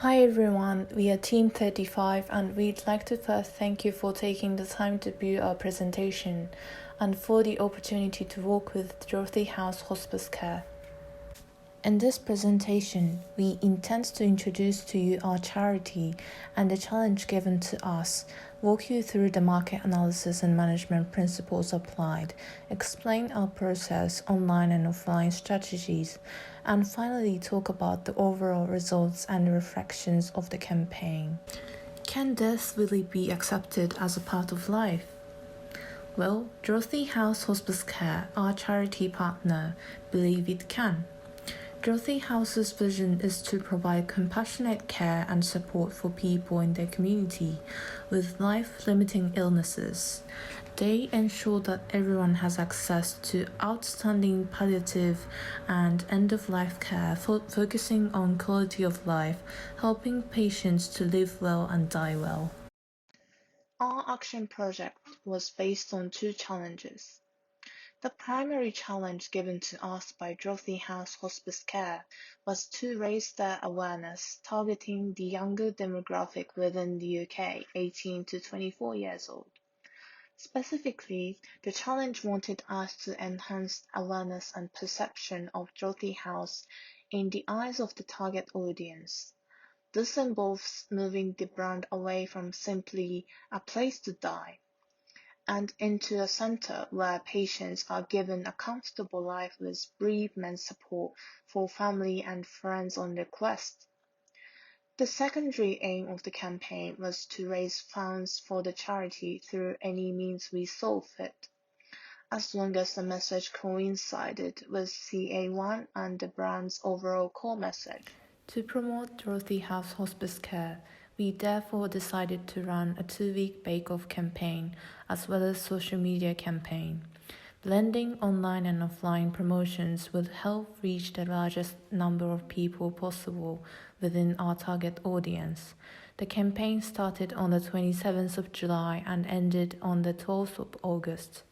Hi everyone, we are Team 35 and we'd like to first thank you for taking the time to view our presentation and for the opportunity to work with Dorothy House Hospice Care. In this presentation, we intend to introduce to you our charity and the challenge given to us, walk you through the market analysis and management principles applied, explain our process, online and offline strategies, and finally talk about the overall results and reflections of the campaign. Can death really be accepted as a part of life? Well, Dorothy House Hospice Care, our charity partner, believe it can. Dorothy House's vision is to provide compassionate care and support for people in their community with life-limiting illnesses. They ensure that everyone has access to outstanding palliative and end-of-life care, focusing on quality of life, helping patients to live well and die well. Our action project was based on two challenges. The primary challenge given to us by Dorothy House Hospice Care was to raise their awareness, targeting the younger demographic within the UK, 18 to 24 years old. Specifically, the challenge wanted us to enhance awareness and perception of Dorothy House in the eyes of the target audience. This involves moving the brand away from simply a place to die and into a center where patients are given a comfortable life with bereavement support for family and friends on request. The secondary aim of the campaign was to raise funds for the charity through any means we saw fit, as long as the message coincided with CA1 and the brand's overall core message. To promote Dorothy House Hospice Care, we therefore decided to run a 2-week bake-off campaign as well as social media campaign. Blending online and offline promotions will help reach the largest number of people possible within our target audience. The campaign started on the 27th of July and ended on the 12th of August.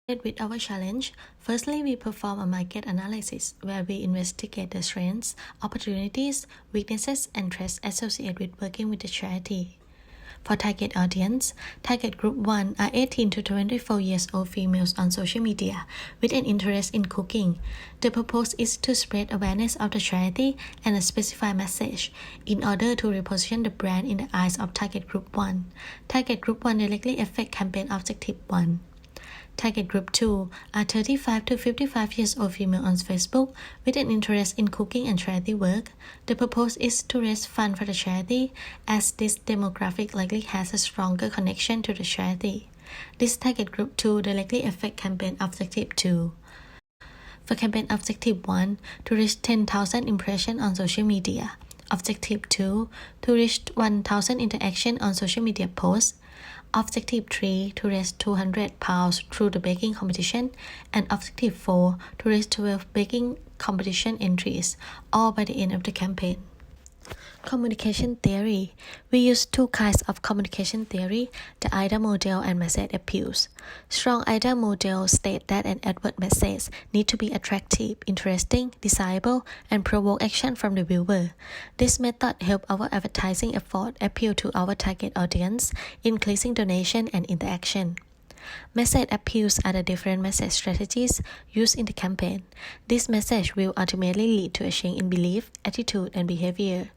With our challenge, firstly, we perform a market analysis where we investigate the strengths, opportunities, weaknesses, and threats associated with working with the charity. For target audience, target group 1 are 18 to 24 years old females on social media with an interest in cooking. The purpose is to spread awareness of the charity and a specified message in order to reposition the brand in the eyes of target group 1. Target group 1 directly affect campaign objective 1. Target group 2 are 35 to 55 years old female on Facebook with an interest in cooking and charity work. The purpose is to raise funds for the charity, as this demographic likely has a stronger connection to the charity. This target group 2 directly affect campaign objective 2. For campaign objective 1, to reach 10,000 impressions on social media. Objective 2, to reach 1,000 interaction on social media posts. Objective 3, to raise £200 through the baking competition, and Objective 4, to raise 12 baking competition entries, all by the end of the campaign. Communication theory. We use two kinds of communication theory, the idea model and message appeals. Strong idea model state that an advert message need to be attractive, interesting, desirable, and provoke action from the viewer. This method help our advertising effort appeal to our target audience, increasing donation and interaction. Message appeals are the different message strategies used in the campaign. This message will ultimately lead to a change in belief, attitude, and behavior.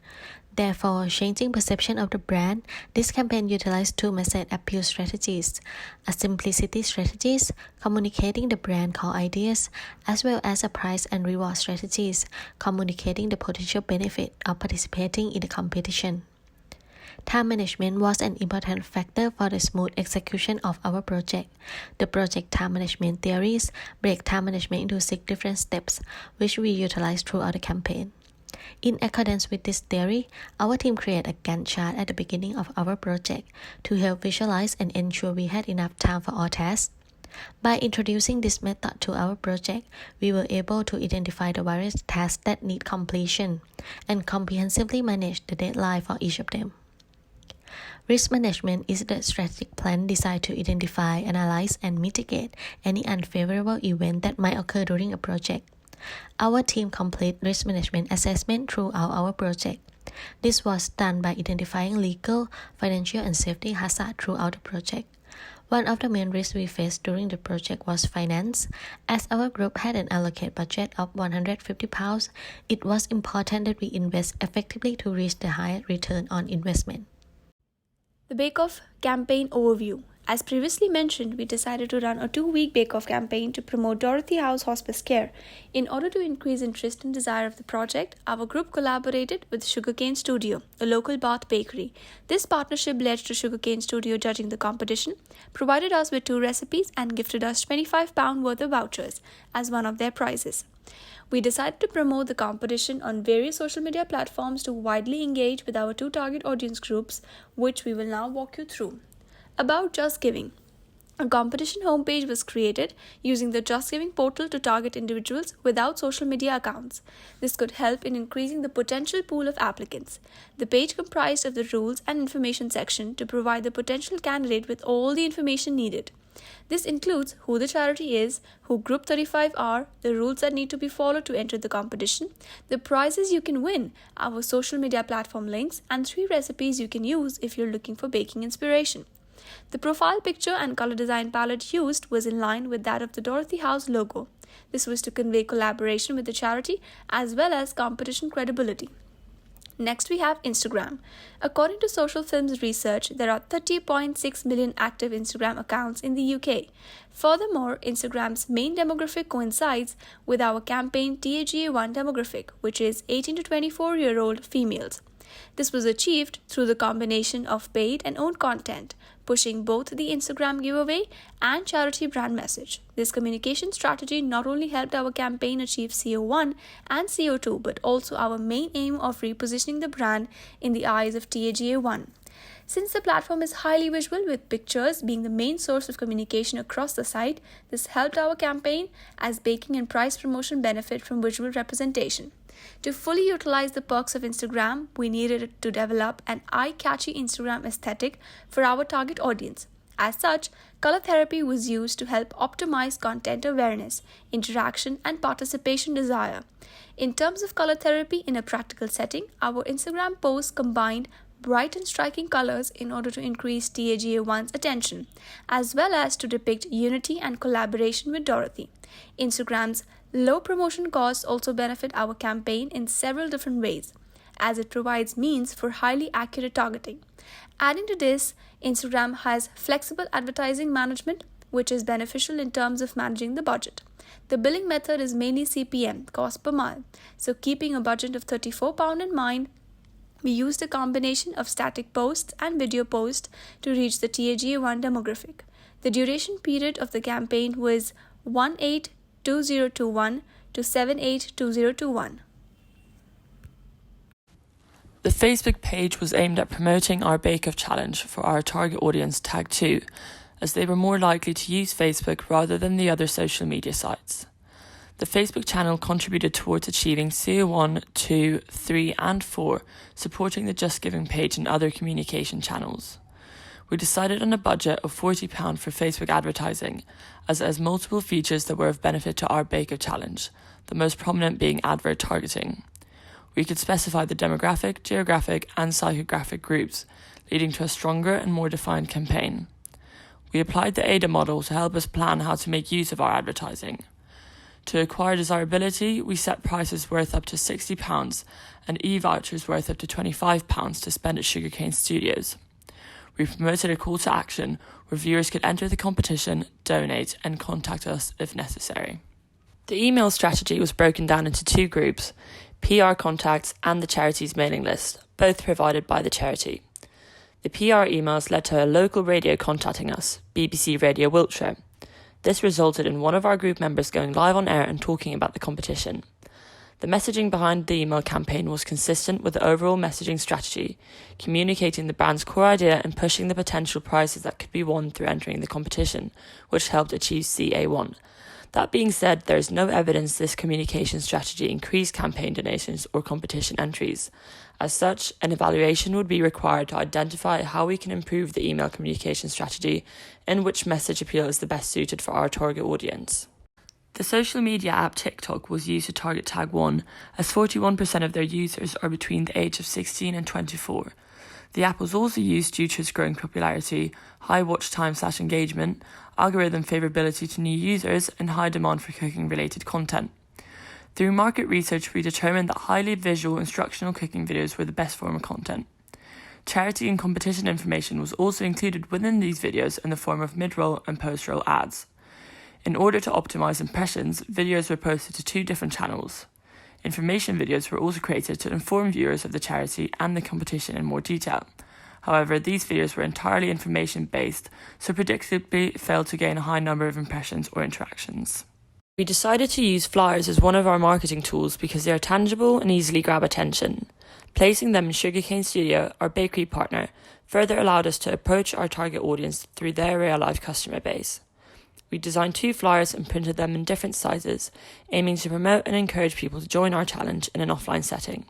Therefore, changing perception of the brand, this campaign utilized two message appeal strategies: a simplicity strategies, communicating the brand core ideas, as well as a price and reward strategies, communicating the potential benefit of participating in the competition. Time management was an important factor for the smooth execution of our project. The project time management theories break time management into 6 different steps, which we utilized throughout the campaign. In accordance with this theory, our team created a Gantt chart at the beginning of our project to help visualize and ensure we had enough time for all tasks. By introducing this method to our project, we were able to identify the various tasks that need completion and comprehensively manage the deadline for each of them. Risk management is the strategic plan designed to identify, analyze, and mitigate any unfavorable event that might occur during a project. Our team complete risk management assessment throughout our project. This was done by identifying legal, financial, and safety hazards throughout the project. One of the main risks we faced during the project was finance. As our group had an allocated budget of £150, it was important that we invest effectively to reach the highest return on investment. The Bake Off campaign overview. As previously mentioned, we decided to run a 2-week Bake Off campaign to promote Dorothy House Hospice Care. In order to increase interest and desire of the project, our group collaborated with Sugarcane Studio, a local Bath bakery. This partnership led to Sugarcane Studio judging the competition, provided us with 2 recipes, and gifted us £25 worth of vouchers as one of their prizes. We decided to promote the competition on various social media platforms to widely engage with our 2 target audience groups, which we will now walk you through. About Just Giving. A competition homepage was created using the Just Giving portal to target individuals without social media accounts. This could help in increasing the potential pool of applicants. The page comprised of the rules and information section to provide the potential candidate with all the information needed. This includes who the charity is, who Group 35 are, the rules that need to be followed to enter the competition, the prizes you can win, our social media platform links, and 3 recipes you can use if you're looking for baking inspiration. The profile picture and color design palette used was in line with that of the Dorothy House logo. This was to convey collaboration with the charity as well as competition credibility. Next, we have Instagram. According to Social Films research, there are 30.6 million active Instagram accounts in the UK. Furthermore, Instagram's main demographic coincides with our campaign TAGA1 demographic, which is 18 to 24-year-old females. This was achieved through the combination of paid and owned content, pushing both the Instagram giveaway and charity brand message. This communication strategy not only helped our campaign achieve CO1 and CO2, but also our main aim of repositioning the brand in the eyes of TAGA1. Since the platform is highly visual, with pictures being the main source of communication across the site, this helped our campaign as baking and price promotion benefit from visual representation. To fully utilize the perks of Instagram, we needed to develop an eye-catchy Instagram aesthetic for our target audience. As such, color therapy was used to help optimize content awareness, interaction, and participation desire. In terms of color therapy in a practical setting, our Instagram posts combined bright and striking colors in order to increase TAGA1's attention, as well as to depict unity and collaboration with Dorothy. Instagram's low promotion costs also benefit our campaign in several different ways, as it provides means for highly accurate targeting. Adding to this, Instagram has flexible advertising management, which is beneficial in terms of managing the budget. The billing method is mainly CPM, cost per mile, so keeping a budget of £34 in mind, we used a combination of static posts and video posts to reach the TAGA1 demographic. The duration period of the campaign was 182021 to 782021. The Facebook page was aimed at promoting our Bake Off challenge for our target audience Tag 2, as they were more likely to use Facebook rather than the other social media sites. The Facebook channel contributed towards achieving CO1, 2, 3 and 4, supporting the Just Giving page and other communication channels. We decided on a budget of £40 for Facebook advertising, as it has multiple features that were of benefit to our Bake Off challenge, the most prominent being advert targeting. We could specify the demographic, geographic and psychographic groups, leading to a stronger and more defined campaign. We applied the ADA model to help us plan how to make use of our advertising. To acquire desirability, we set prices worth up to £60 and e-vouchers worth up to £25 to spend at Sugarcane Studios. We promoted a call to action where viewers could enter the competition, donate and contact us if necessary. The email strategy was broken down into 2 groups, PR contacts and the charity's mailing list, both provided by the charity. The PR emails led to a local radio contacting us, BBC Radio Wiltshire. This resulted in one of our group members going live on air and talking about the competition. The messaging behind the email campaign was consistent with the overall messaging strategy, communicating the brand's core idea and pushing the potential prizes that could be won through entering the competition, which helped achieve CA1. That being said, there is no evidence this communication strategy increased campaign donations or competition entries. As such, an evaluation would be required to identify how we can improve the email communication strategy and which message appeal is the best suited for our target audience. The social media app TikTok was used to target Tag 1, as 41% of their users are between the age of 16 and 24. The app was also used due to its growing popularity, high watch time/engagement, algorithm favorability to new users, and high demand for cooking-related content. Through market research, we determined that highly visual instructional cooking videos were the best form of content. Charity and competition information was also included within these videos in the form of mid-roll and post-roll ads. In order to optimize impressions, videos were posted to 2 different channels. Information videos were also created to inform viewers of the charity and the competition in more detail. However, these videos were entirely information-based, so predictably failed to gain a high number of impressions or interactions. We decided to use flyers as one of our marketing tools because they are tangible and easily grab attention. Placing them in Sugarcane Studio, our bakery partner, further allowed us to approach our target audience through their real-life customer base. We designed 2 flyers and printed them in different sizes, aiming to promote and encourage people to join our challenge in an offline setting.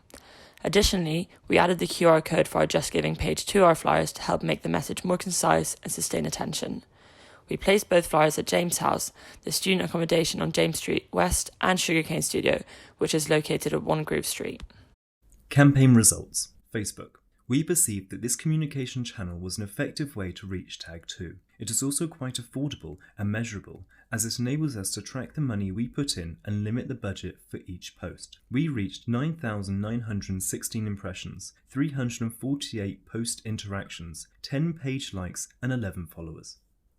Additionally, we added the QR code for our Just Giving page to our flyers to help make the message more concise and sustain attention. We placed both flyers at James House, the student accommodation on James Street West, and Sugarcane Studio, which is located at 1 Groove Street. Campaign results. Facebook. We perceived that this communication channel was an effective way to reach Tag 2. It is also quite affordable and measurable, as it enables us to track the money we put in and limit the budget for each post. We reached 9,916 impressions, 348 post interactions, 10 page likes, and 11 followers.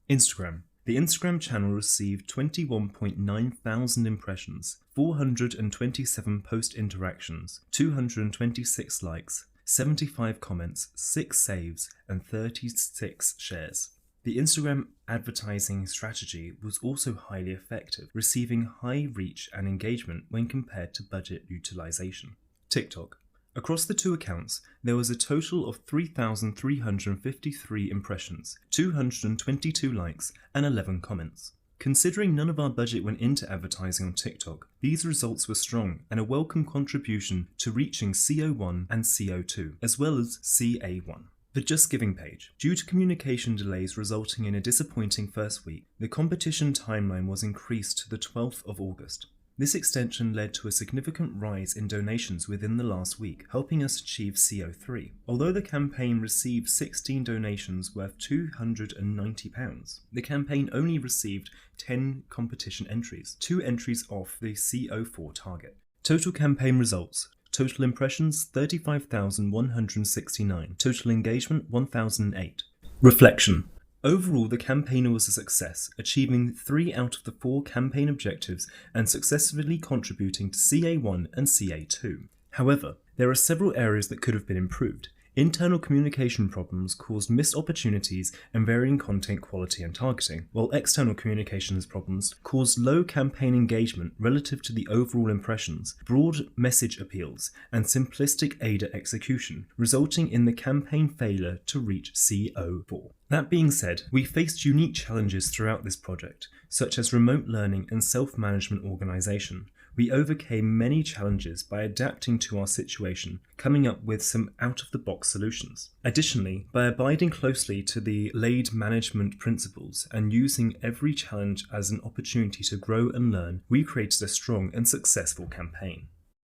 Instagram. The Instagram channel received 21.9 thousand impressions, 427 post interactions, 226 likes, 75 comments, 6 saves, and 36 shares. The Instagram advertising strategy was also highly effective, receiving high reach and engagement when compared to budget utilization. TikTok. Across the 2 accounts, there was a total of 3,353 impressions, 222 likes, and 11 comments. Considering none of our budget went into advertising on TikTok, these results were strong and a welcome contribution to reaching CO1 and CO2, as well as CA1. The Just Giving page. Due to communication delays resulting in a disappointing first week, the competition timeline was increased to the 12th of August. This extension led to a significant rise in donations within the last week, helping us achieve CO3. Although the campaign received 16 donations worth £290, the campaign only received 10 competition entries, 2 entries off the CO4 target. Total campaign results. Total impressions 35,169. Total engagement 1,008. Reflection. Overall, the campaign was a success, achieving 3 out of the 4 campaign objectives and successfully contributing to CA1 and CA2. However, there are several areas that could have been improved. Internal communication problems caused missed opportunities and varying content quality and targeting, while external communications problems caused low campaign engagement relative to the overall impressions, broad message appeals, and simplistic ADA execution, resulting in the campaign failure to reach CO4. That being said, we faced unique challenges throughout this project, such as remote learning and self-management organization. We overcame many challenges by adapting to our situation, coming up with some out-of-the-box solutions. Additionally, by abiding closely to the LAID management principles and using every challenge as an opportunity to grow and learn, we created a strong and successful campaign.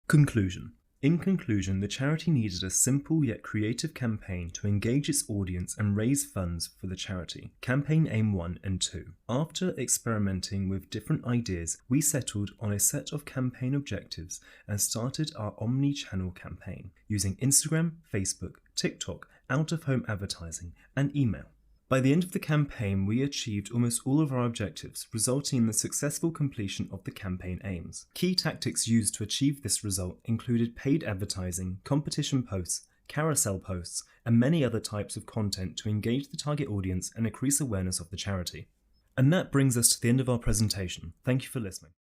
Conclusion. In conclusion, the charity needed a simple yet creative campaign to engage its audience and raise funds for the charity. Campaign Aim 1 and 2. After experimenting with different ideas, we settled on a set of campaign objectives and started our omni-channel campaign using Instagram, Facebook, TikTok, out-of-home advertising, and email. By the end of the campaign, we achieved almost all of our objectives, resulting in the successful completion of the campaign aims. Key tactics used to achieve this result included paid advertising, competition posts, carousel posts, and many other types of content to engage the target audience and increase awareness of the charity. And that brings us to the end of our presentation. Thank you for listening.